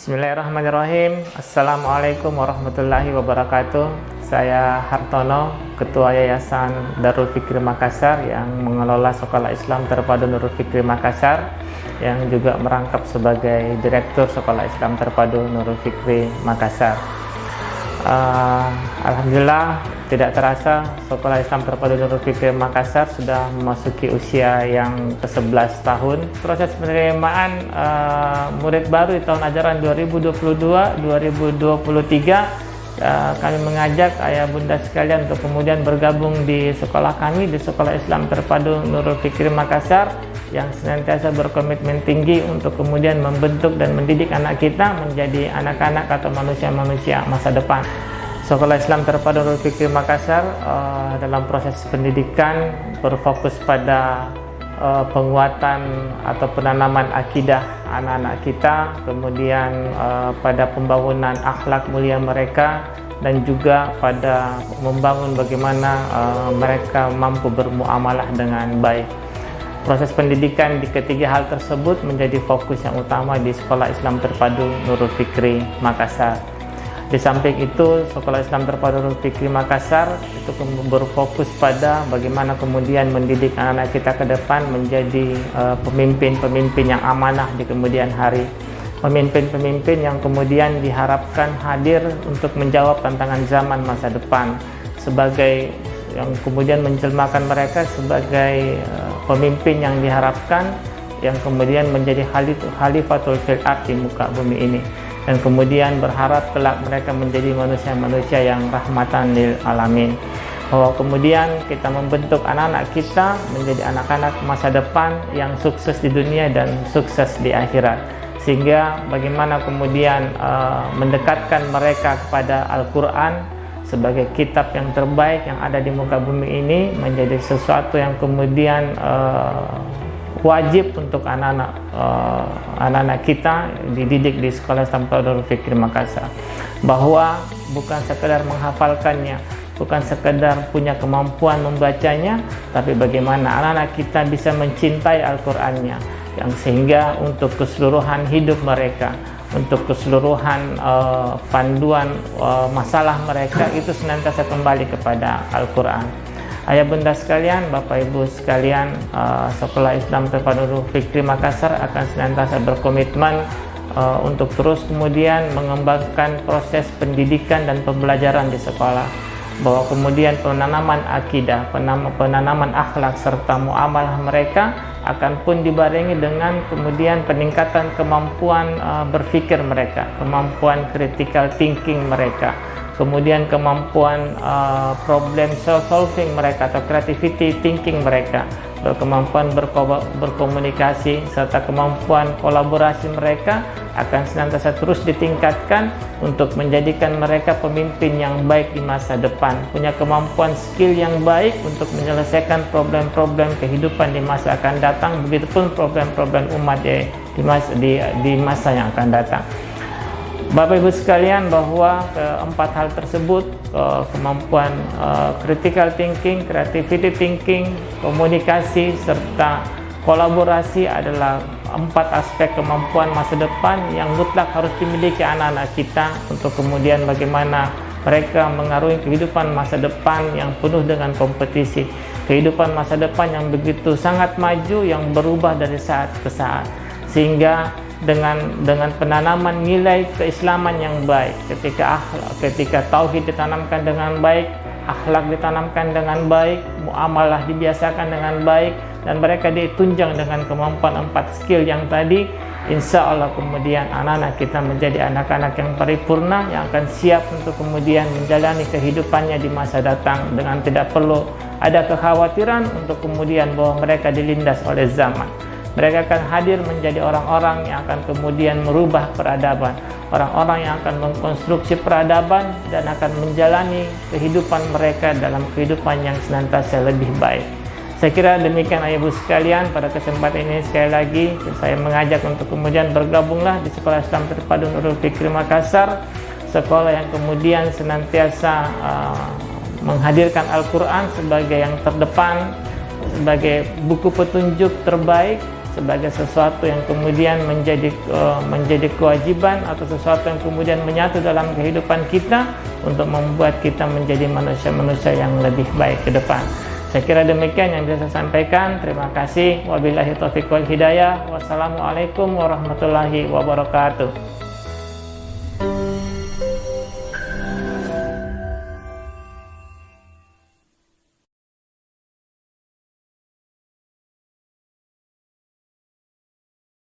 Bismillahirrahmanirrahim. Assalamualaikum warahmatullahi wabarakatuh. Saya Hartono, Ketua Yayasan Darul Fikri Makassar yang mengelola Sekolah Islam Terpadu Nurul Fikri Makassar, yang juga merangkap sebagai Direktur Sekolah Islam Terpadu Nurul Fikri Makassar. Alhamdulillah, tidak terasa Sekolah Islam Terpadu Nurul Fikri Makassar sudah memasuki usia yang ke-11 tahun. Proses penerimaan murid baru di tahun ajaran 2022-2023, kami mengajak ayah bunda sekalian untuk kemudian bergabung di sekolah kami, di Sekolah Islam Terpadu Nurul Fikri Makassar, yang senantiasa berkomitmen tinggi untuk kemudian membentuk dan mendidik anak kita menjadi anak-anak atau manusia-manusia masa depan. Sekolah Islam Terpadu Nurul Fikri Makassar dalam proses pendidikan berfokus pada penguatan atau penanaman akidah anak-anak kita, kemudian pada pembangunan akhlak mulia mereka, dan juga pada membangun bagaimana mereka mampu bermuamalah dengan baik. Proses pendidikan di ketiga hal tersebut menjadi fokus yang utama di Sekolah Islam Terpadu Nurul Fikri Makassar. Di samping itu, Sekolah Islam Terpadu Nurul Fikri Makassar itu berfokus pada bagaimana kemudian mendidik anak-anak kita ke depan menjadi pemimpin-pemimpin yang amanah di kemudian hari. Pemimpin-pemimpin yang kemudian diharapkan hadir untuk menjawab tantangan zaman masa depan, sebagai yang kemudian menjelmakan mereka sebagai pemimpin yang diharapkan, yang kemudian menjadi khalifatul fil ard di muka bumi ini, dan kemudian berharap kelak mereka menjadi manusia-manusia yang rahmatan lil alamin. Bahwa kemudian kita membentuk anak-anak kita menjadi anak-anak masa depan yang sukses di dunia dan sukses di akhirat, sehingga bagaimana kemudian mendekatkan mereka kepada Al-Quran sebagai kitab yang terbaik yang ada di muka bumi ini menjadi sesuatu yang kemudian wajib untuk anak-anak kita dididik di Sekolah Islam Terpadu Nurul Fikri Makassar, bahwa bukan sekedar menghafalkannya, bukan sekedar punya kemampuan membacanya, tapi bagaimana anak-anak kita bisa mencintai Al-Qur'annya, yang sehingga untuk keseluruhan hidup mereka, untuk keseluruhan panduan masalah mereka itu senantiasa kembali kepada Al-Quran. Ayah bunda sekalian, bapak ibu sekalian, Sekolah Islam Terpadu Nurul Fikri Makassar akan senantiasa berkomitmen untuk terus kemudian mengembangkan proses pendidikan dan pembelajaran di sekolah, bahwa kemudian penanaman akidah, penanaman akhlak serta muamalah mereka akan pun dibarengi dengan kemudian peningkatan kemampuan berpikir mereka, kemampuan critical thinking mereka, kemudian kemampuan problem solving mereka atau creativity thinking mereka, kemampuan berkomunikasi serta kemampuan kolaborasi mereka akan senantiasa terus ditingkatkan untuk menjadikan mereka pemimpin yang baik di masa depan, punya kemampuan skill yang baik untuk menyelesaikan problem-problem kehidupan di masa akan datang, begitupun problem-problem umat di masa yang akan datang. Bapak ibu sekalian, bahwa keempat hal tersebut, kemampuan critical thinking, creativity thinking, komunikasi serta kolaborasi adalah empat aspek kemampuan masa depan yang mutlak harus dimiliki anak-anak kita untuk kemudian bagaimana mereka mengarungi kehidupan masa depan yang penuh dengan kompetisi, kehidupan masa depan yang begitu sangat maju, yang berubah dari saat ke saat, sehingga dengan penanaman nilai keislaman yang baik, ketika tauhid ditanamkan dengan baik, akhlak ditanamkan dengan baik, muamalah dibiasakan dengan baik, dan mereka ditunjang dengan kemampuan 4 skill yang tadi, insya Allah kemudian anak-anak kita menjadi anak-anak yang paripurna, yang akan siap untuk kemudian menjalani kehidupannya di masa datang dengan tidak perlu ada kekhawatiran untuk kemudian bahwa mereka dilindas oleh zaman. Mereka akan hadir menjadi orang-orang yang akan kemudian merubah peradaban, orang-orang yang akan mengkonstruksi peradaban dan akan menjalani kehidupan mereka dalam kehidupan yang senantiasa lebih baik. Saya kira demikian ayah ibu sekalian. Pada kesempatan ini sekali lagi saya mengajak untuk kemudian bergabunglah di Sekolah Islam Terpadu Nurul Fikri Makassar, sekolah yang kemudian senantiasa menghadirkan Al-Quran sebagai yang terdepan, sebagai buku petunjuk terbaik, sebagai sesuatu yang kemudian menjadi kewajiban atau sesuatu yang kemudian menyatu dalam kehidupan kita untuk membuat kita menjadi manusia-manusia yang lebih baik ke depan. Saya kira demikian yang bisa saya sampaikan. Terima kasih. Wabillahi taufiq wal hidayah. Wassalamualaikum warahmatullahi wabarakatuh.